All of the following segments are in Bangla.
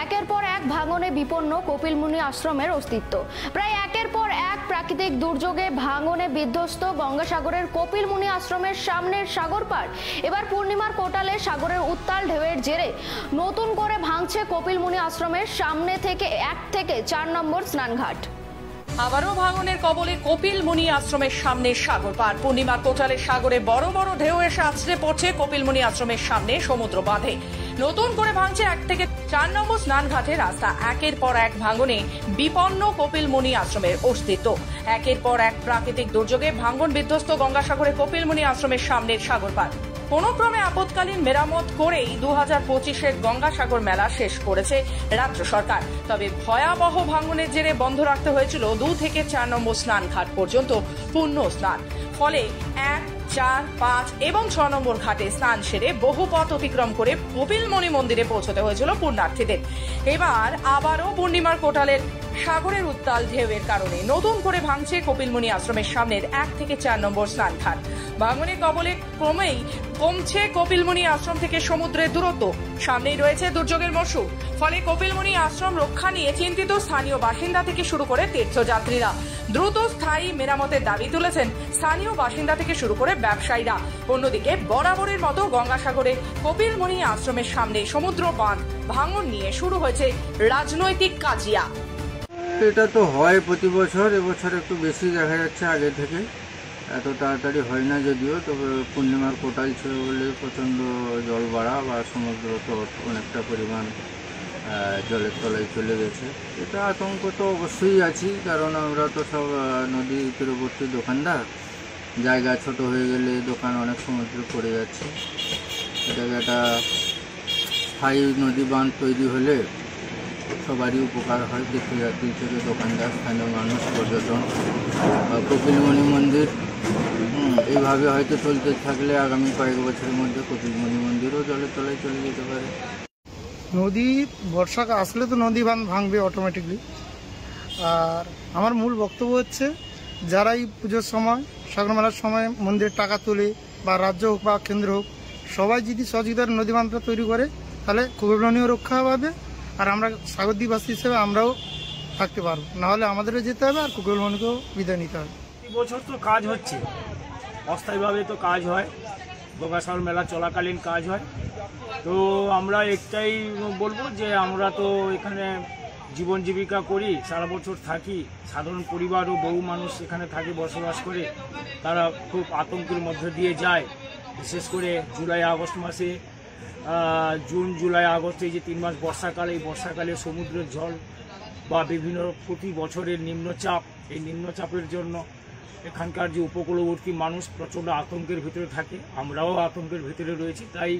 একের পর এক ভাঙনে বিপন্ন কপিলমুনি আশ্রমের অস্তিত্ব। প্রায় একের পর এক প্রাকৃতিক দুর্যোগে ভাঙনে বিধ্বস্ত গঙ্গাসাগরের কপিলমুনি আশ্রমের সামনের সাগর পার। এবার পূর্ণিমার কোটালে সাগরের উত্তাল ঢেউয়ের জেরে নতুন করে ভাঙছে কপিলমুনি আশ্রমের সামনে থেকে 1 থেকে 4 নম্বর স্নানঘাট। আবারও ভাঙনের কবলে কপিলমুনি আশ্রমের সামনে সাগর পার। পূর্ণিমার কোটালে সাগরে বড় বড় ঢেউ এসে আছড়ে পড়ছে কপিলমুনি আশ্রমের সামনে সমুদ্র বাঁধে। নতুন করে ভাঙছে 1 থেকে 4 নম্বর স্নানঘাটের রাস্তা। একের পর এক ভাঙনে বিপন্ন কপিলমুনি আশ্রমের অস্তিত্ব। একের পর এক প্রাকৃতিক দুর্যোগে ভাঙন বিধ্বস্ত গঙ্গাসাগরে কপিলমুনি আশ্রমের সামনের সাগর পার। কোন ক্রমে আপৎকালীন মেরামত করেই 2025-এর গঙ্গাসাগর মেলা শেষ করেছে রাজ্য সরকার। তবে ভয়াবহ ভাঙনের জেরে বন্ধ রাখতে হয়েছিল 2 থেকে 4 নম্বর স্নানঘাট পর্যন্ত পূর্ণ স্নান। ফলে 1, 4, 5 এবং 6 নম্বর ঘাটে স্নান সেরে বহু পথ অতিক্রম করে কপিলমুনি মন্দিরে পৌঁছতে হয়েছিল পুণ্যার্থীদের। এবার আবারও পূর্ণিমার কোটালের সাগরের উত্তাল ঢেউয়ের কারণে নতুন করে ভাঙছে কপিলমুনি আশ্রমের সামনের 1 থেকে 4 নম্বর স্নানঘাট। ভাঙনের কবলে ক্রমেই কমছে কপিলমুনি আশ্রম থেকে সমুদ্রের দূরত্ব। সামনেই রয়েছে দুর্যোগের মরশুম। ফলে কপিলমুনি আশ্রম রক্ষা নিয়ে চিন্তিত স্থানীয় বাসিন্দা থেকে শুরু করে তীর্থযাত্রীরা। দ্রুত স্থায়ী মেরামতের দাবি তুলেছেন স্থানীয় বাসিন্দা থেকে শুরু করে ব্যবসায়ীরা। অন্যদিকে বরাবরের মতো গঙ্গাসাগরে কপিলমুনি আশ্রমের সামনে সমুদ্র বাঁধ ভাঙন নিয়ে শুরু হয়েছে রাজনৈতিক কাজিয়া। এটা তো হয় প্রতি বছর, এবছর একটু বেশি দেখা যাচ্ছে আগে থেকে। এত তাড়াতাড়ি হয় না যদিও, তবে পূর্ণিমার কোটাল ছিল বলে প্রচণ্ড জল বাড়া বা সমুদ্র তো অনেকটা পরিমাণ জলের তলায় চলে গেছে। এটা আতঙ্ক তো অবশ্যই আছি, কারণ আমরা তো সব নদী তীরবর্তী দোকানদার। জায়গা ছোট হয়ে গেলে দোকান অনেক সমুদ্রে পড়ে যাচ্ছে। এটাকে একটা স্থায়ী নদী বাঁধ তৈরি হলে সবারই উপকার হয়, তীর্থযাত্রী থেকে দোকানদার, স্থানীয় মানুষ, পর্যটন, কপিলমুনি মন্দির। এইভাবে হয়তো চলতে থাকলে আগামী কয়েক বছরের মধ্যে কপিলমুনি মন্দিরও জলের তলায় চলে যেতে পারে। নদী বর্ষাকাল আসলে তো নদী বাঁধ ভাঙবে অটোমেটিকলি। আর আমার মূল বক্তব্য হচ্ছে, যারাই পুজোর সময়, সাগর মেলার সময় মন্দিরের টাকা তোলে, বা রাজ্য হোক বা কেন্দ্র হোক, সবাই যদি সহযোগিতার নদী বাঁধটা তৈরি করে, তাহলে কপিলমুনিও রক্ষা হবে, আর আমরা সাগরদ্বীপবাসী হিসেবে আমরাও থাকতে পারবো। নাহলে আমাদেরও যেতে হবে আর কপিলমুনিকেও বিদায় নিতে হবে। এই বছর তো কাজ হচ্ছে, অস্থায়ীভাবে তো কাজ হয়, গঙ্গাসাগর মেলা চলাকালীন কাজ হয়। তো আমরা একটাই বলবো যে আমরা তো এখানে জীবন জীবিকা করি, সারা বছর থাকি, সাধারণ পরিবার ও বহু মানুষ এখানে থাকে, বসবাস করে। তারা খুব আতঙ্কের মধ্যে দিয়ে যায়, বিশেষ করে জুলাই আগস্ট মাসে। জুন জুলাই আগস্ট, এই যে 3 মাস বর্ষাকাল, এই বর্ষাকালে সমুদ্রের জল বা বিভিন্ন প্রতি বছরের নিম্নচাপ, এই নিম্নচাপের জন্য এখানকার যে উপকূলবর্তী মানুষ প্রচণ্ড আতঙ্কের ভিতরে থাকে। আমরাও আতঙ্কের ভিতরে রয়েছি। তাই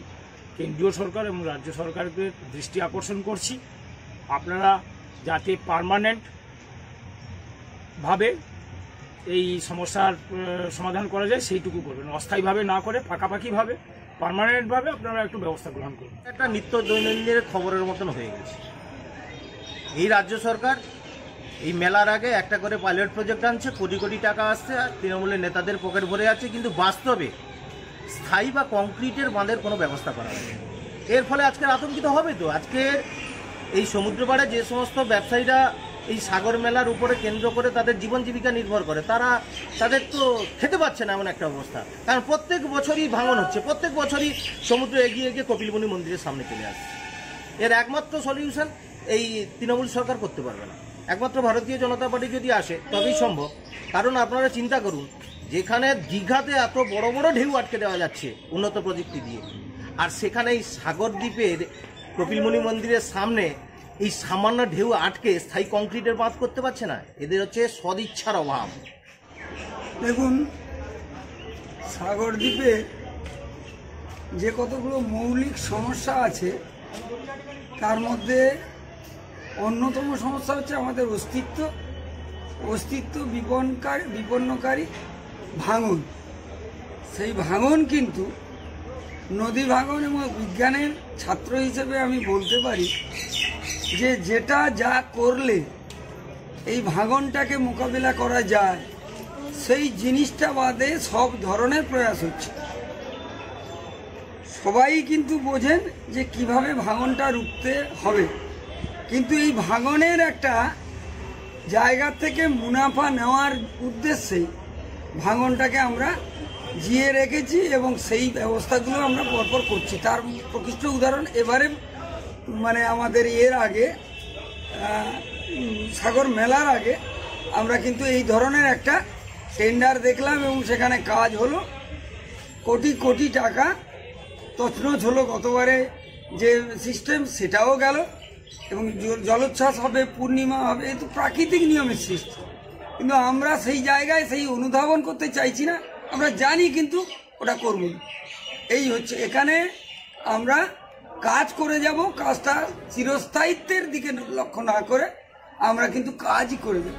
কেন্দ্রীয় সরকার এবং রাজ্য সরকারকে দৃষ্টি আকর্ষণ করছি, আপনারা যাতে পার্মানেন্টভাবে এই সমস্যার সমাধান করা যায় সেইটুকু করবেন, অস্থায়ীভাবে না করে পাকাপাকিভাবে পার্মানেন্টভাবে আপনারা একটু ব্যবস্থা গ্রহণ করুন। একটা নিত্য দৈনন্দিনের খবরের মতন হয়ে গেছে। এই রাজ্য সরকার এই মেলার আগে একটা করে পাইলট প্রজেক্ট আনছে, কোটি কোটি টাকা আসছে, আর তৃণমূলের নেতাদের পকেট ভরে আছে, কিন্তু বাস্তবে স্থায়ী বা কংক্রিটের বাঁধের কোনো ব্যবস্থা করা হয়নি। এর ফলে আজকের আতঙ্কিত হবে তো। আজকে এই সমুদ্র পাড়ে যে সমস্ত ব্যবসায়ীরা এই সাগর মেলার উপরে কেন্দ্র করে তাদের জীবন জীবিকা নির্ভর করে, তাদের তো খেতে পাচ্ছে না এমন একটা অবস্থা। কারণ প্রত্যেক বছরই ভাঙন হচ্ছে, প্রত্যেক বছরই সমুদ্র এগিয়ে এগিয়ে কপিলমুনি মন্দিরের সামনে চলে আসছে। এর একমাত্র সলিউশন এই তৃণমূল সরকার করতে পারবে না, একমাত্র ভারতীয় জনতা পার্টি যদি আসে তবেই সম্ভব। কারণ আপনারা চিন্তা করুন, যেখানে দীঘাতে এত বড় বড় ঢেউ আটকে দেওয়া যাচ্ছে উন্নত প্রযুক্তি দিয়ে, আর সেখানে এই সাগর দ্বীপের কপিলমুনি মন্দিরের সামনে এই সামান্য ঢেউ আটকে স্থায়ী কংক্রিটের বাঁধ করতে পারছে না। এদের হচ্ছে সদিচ্ছার অভাব। দেখুন, সাগর দ্বীপে যে কতগুলো মৌলিক সমস্যা আছে, তার মধ্যে অন্যতম সমস্যা হচ্ছে আমাদের অস্তিত্ব বিপন্নকারী ভাঙন। সেই ভাঙন কিন্তু নদী ভাঙন, এবং বিজ্ঞানের ছাত্র হিসেবে আমি বলতে পারি যে যা করলে এই ভাঙনটাকে মোকাবিলা করা যায়, সেই জিনিসটা বাদে সব ধরনের প্রয়াস হচ্ছে। সবাই কিন্তু বোঝেন যে কিভাবে ভাঙনটা রুখতে হবে। কিন্তু এই ভাঙনের একটা জায়গা থেকে মুনাফা নেওয়ার উদ্দেশ্যে ভাঙনটাকে আমরা জিয়ে রেখেছি এবং সেই ব্যবস্থাগুলো আমরা পরপর করছি। তার প্রকৃষ্ট উদাহরণ এবারে মানে আমাদের এর আগে সাগর মেলার আগে আমরা কিন্তু এই ধরনের একটা টেন্ডার দেখলাম এবং সেখানে কাজ হলো, কোটি কোটি টাকা তছনছ হলো। গতবারে যে সিস্টেম সেটাও গেল এবং জলোচ্ছ্বাস হবে, পূর্ণিমা হবে, এ তো প্রাকৃতিক নিয়মের সৃষ্টি। কিন্তু আমরা সেই জায়গায় সেই অনুধাবন করতে চাইছি না, আমরা জানি কিন্তু ওটা করব না। এই হচ্ছে, এখানে আমরা কাজ করে যাব, কাজটা চিরস্থায়িত্বের দিকে লক্ষ্য না করে আমরা কিন্তু কাজই করে যাব।